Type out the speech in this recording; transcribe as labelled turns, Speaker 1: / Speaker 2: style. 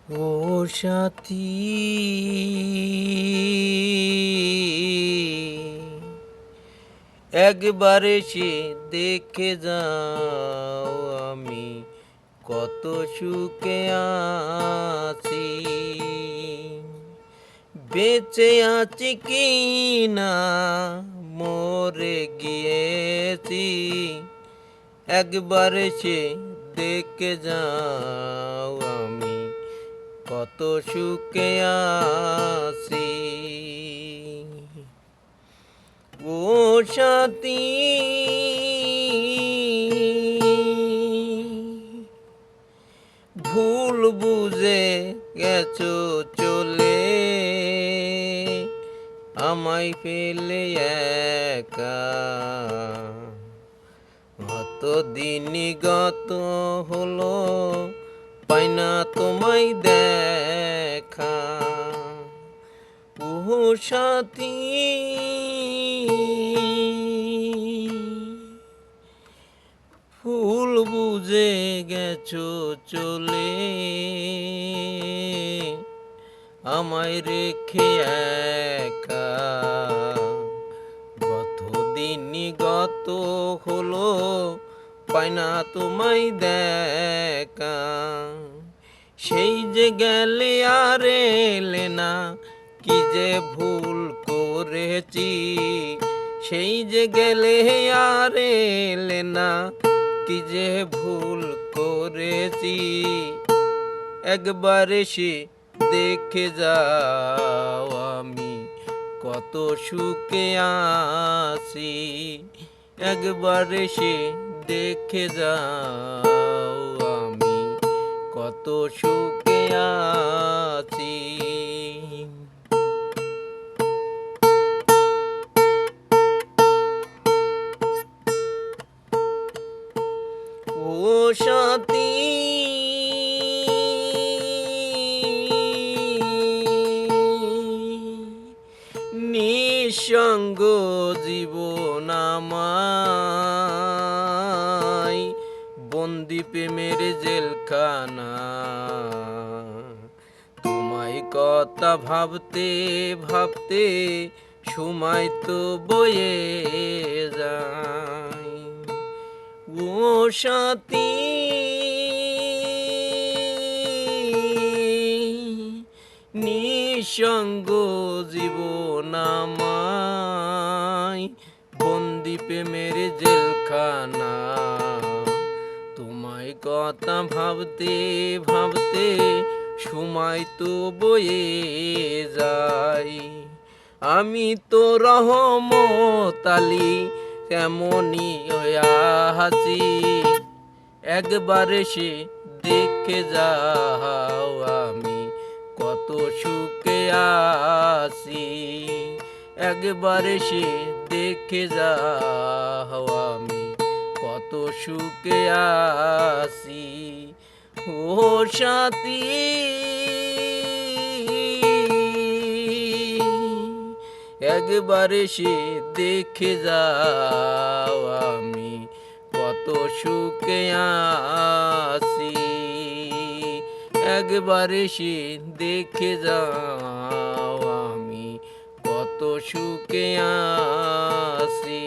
Speaker 1: ও সাথী, একবার এসে দেখে যাও আমি কত সুখে আছি। বেঁচে আছি কি না মরে গিয়েছি, একবার এসে দেখে যাও আমি কত সুখে আছি। ও সাথী, ভুল বুঝে গেছো চলে, আমায় ফেলে একা। কত দিনই গত হলো, পাই না তোমায় দেখা। ও সাথী, ভুল বুঝে গেছো চলে, আমায় রেখে একা। গত দিনই গত হলো, পাই না তোমায় দেখা। সেই যে গেলে আর এলে না, কি যে ভুল করেছি। সেই যে গেলে আর এলে না, কি যে ভুল করেছি। একবার এসে দেখে যাও আমি কত সুখে আছি। একবার এসে দেখে যাও আমি কত সুখে আছি। ও সাথী, নিঃসঙ্গ জীবন আমায়, বন্দি প্রেমের জেলখানা। তোমায় কথা ভাবতে ভাবতে সময় তো বয়ে যায়। ও সাথী, নিঃসঙ্গ জীবন আমায়, বন্দি প্রেমের জেলখানা। তোমায় কথা ভাবতে ভাবতে সময় তো বয়ে যায়। আমি তো রহমত আলী কেমনই আছি, একবার এসে দেখে যাও আমি কত সুখে আছি। একবার এসে দেখে যাও আমি কত সুখে আছি। ও সাথী, একবার এসে দেখে যাও আমি কত সুখে আছি। একবার এসে দেখে যাও আমি কত সুখে আছি।